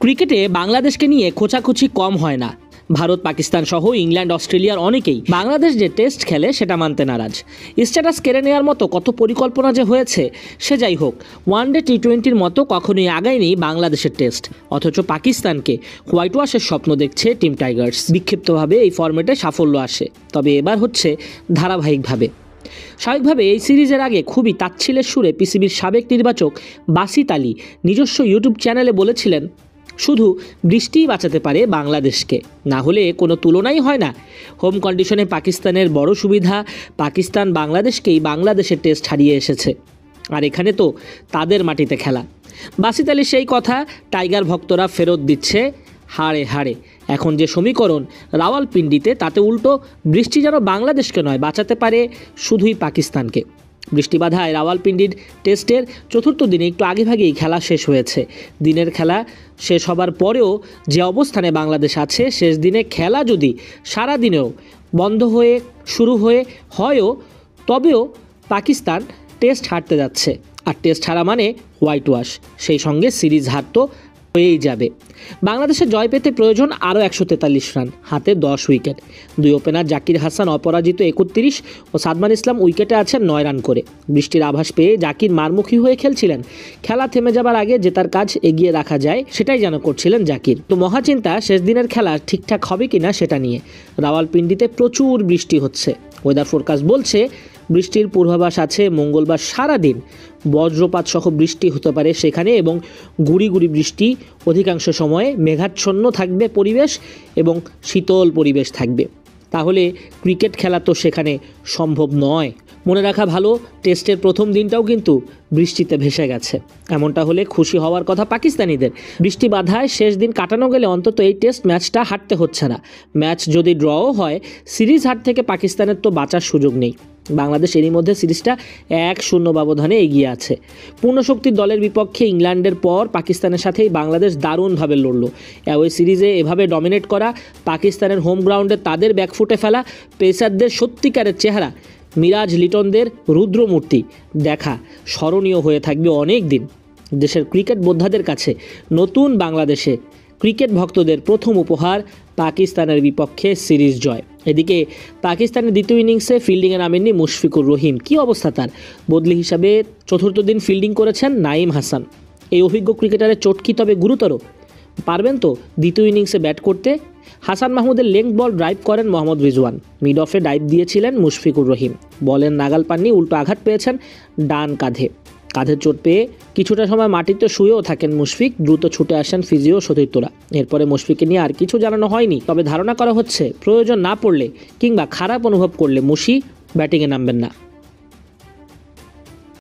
ক্রিকেটে বাংলাদেশকে নিয়ে খোঁচাখুচি কম হয় না। ভারত, পাকিস্তান সহ ইংল্যান্ড, অস্ট্রেলিয়ার অনেকেই বাংলাদেশ যে টেস্ট খেলে সেটা মানতে নারাজ। স্ট্যাটাস কেড়ে নেওয়ার মতো কত পরিকল্পনা যে হয়েছে, সে যাই হোক, ওয়ানডে টি-20-র মতো কখনোই আগায়নি বাংলাদেশের টেস্ট। অথচ পাকিস্তানকে হোয়াইট ওয়াশের স্বপ্ন দেখছে টিম টাইগার্স। বিক্ষিপ্তভাবে এই ফরম্যাটে সাফল্য আসে, তবে এবার হচ্ছে ধারাবাহিকভাবে। স্বাভাবিকভাবে এই সিরিজের আগে খুবই তাচ্ছিলের সুরে পিসিবির সাবেক নির্বাচক বাসিত আলী নিজস্ব ইউটিউব চ্যানেলে বলেছিলেন, শুধু বৃষ্টিই বাঁচাতে পারে বাংলাদেশকে, না হলে কোনো তুলনাই হয় না। হোম কন্ডিশনে পাকিস্তানের বড় সুবিধা, পাকিস্তান বাংলাদেশকেই বাংলাদেশের টেস্ট হারিয়ে এসেছে, আর এখানে তো তাদের মাটিতে খেলা। বাসিত আলীর সেই কথা টাইগার ভক্তরা ফেরত দিচ্ছে হাড়ে হাড়ে। এখন যে সমীকরণ রাওয়ালপিন্ডিতে, তাতে উল্টো বৃষ্টি যেন বাংলাদেশকে নয়, বাঁচাতে পারে শুধুই পাকিস্তানকে। বৃষ্টি বাধায় রাওয়ালপিন্ডির টেস্টের চতুর্থ দিনে একটু আগেভাগেই খেলা শেষ হয়েছে। দিনের খেলা শেষ হবার পরেও যে অবস্থানে বাংলাদেশ আছে, শেষ দিনে খেলা যদি সারা দিনেও বন্ধ হয়ে শুরু হয়েও তবেও পাকিস্তান টেস্ট হারতে যাচ্ছে। আর টেস্ট হারা মানে হোয়াইট ওয়াশ, সেই সঙ্গে সিরিজ হার তো হয়েই যাবে। বাংলাদেশের জয় পেতে প্রয়োজন আরও 143 রান, হাতে 10 উইকেট। দুই ওপেনার জাকির হাসান অপরাজিত 31 ও সাদমান ইসলাম উইকেটে আছেন 9 রান করে। বৃষ্টির আভাস পেয়ে জাকির মারমুখী হয়ে খেলছিলেন। খেলা থেমে যাবার আগে জেতার কাজ এগিয়ে রাখা যায়, সেটাই যেন করছিলেন জাকির। তো মহাচিন্তা শেষ দিনের খেলা ঠিকঠাক হবে কিনা সেটা নিয়ে। রাওয়ালপিন্ডিতে প্রচুর বৃষ্টি হচ্ছে। ওয়েদার ফোরকাস্ট বলছে বৃষ্টির পূর্বাভাস আছে মঙ্গলবার সারাদিন বজ্রপাত সহ বৃষ্টি হতে পারে সেখানে, এবং গুড়ি গুড়ি বৃষ্টি। অধিকাংশ সময়ে মেঘাচ্ছন্ন থাকবে পরিবেশ এবং শীতল পরিবেশ থাকবে। তাহলে ক্রিকেট খেলা তো সেখানে সম্ভব নয়। মনে রাখা ভালো, টেস্টের প্রথম দিনটাও কিন্তু বৃষ্টিতে ভেসে গেছে। এমনটা হলে খুশি হওয়ার কথা পাকিস্তানিদের। বৃষ্টি বাধায় শেষ দিন কাটানো গেলে অন্তত এই টেস্ট ম্যাচটা হারতে হচ্ছে না। ম্যাচ যদি ড্রও হয়, সিরিজ হার থেকে পাকিস্তানের তো বাঁচার সুযোগ নেই। বাংলাদেশ এরই মধ্যে সিরিজটা 1-0 ব্যবধানে এগিয়ে আছে। পূর্ণশক্তির দলের বিপক্ষে ইংল্যান্ডের পর পাকিস্তানের সাথেই বাংলাদেশ দারুণভাবে লড়ল। ওই সিরিজে এভাবে ডমিনেট করা, পাকিস্তানের হোম গ্রাউন্ডে তাদের ব্যাকফুটে ফেলা, পেসারদের সত্যিকারের চেহারা, মিরাজ লিটনদের রুদ্রমূর্তি দেখা স্মরণীয় হয়ে থাকবে অনেক দিন। দেশের ক্রিকেট বোদ্ধাদের কাছে নতুন বাংলাদেশে ক্রিকেট ভক্তদের প্রথম উপহার পাকিস্তানের বিপক্ষে সিরিজ জয়। এদিকে পাকিস্তানের দ্বিতীয় ইনিংসে ফিল্ডিংয়ে নামেননি মুশফিকুর রহিম। কী অবস্থা তার? বদলি হিসাবে চতুর্থ দিন ফিল্ডিং করেছেন নাঈম হাসান। এই অভিজ্ঞ ক্রিকেটারের চোট কি তবে গুরুতর? পারবেন তো দ্বিতীয় ইনিংসে ব্যাট করতে? হাসান মাহমুদের লেংথ বল ড্রাইভ করেন মোহাম্মদ রিজওয়ান। মিড অফে ডাইভ দিয়েছিলেন মুশফিকুর রহিম। বলের নাগাল পাননি, উল্টো আঘাত পেয়েছেন ডান কাঁধের চোট পেয়ে কিছুটা সময় মাটিতে শুয়েও থাকেন মুশফিক। দ্রুত ছুটে আসেন ফিজিও সতীর্থরা। এরপরে মুশফিককে নিয়ে আর কিছু জানানো হয়নি, তবে ধারণা করা হচ্ছে প্রয়োজন না পড়লে কিংবা খারাপ অনুভব করলে মুশি ব্যাটিংয়ে নামবেন না।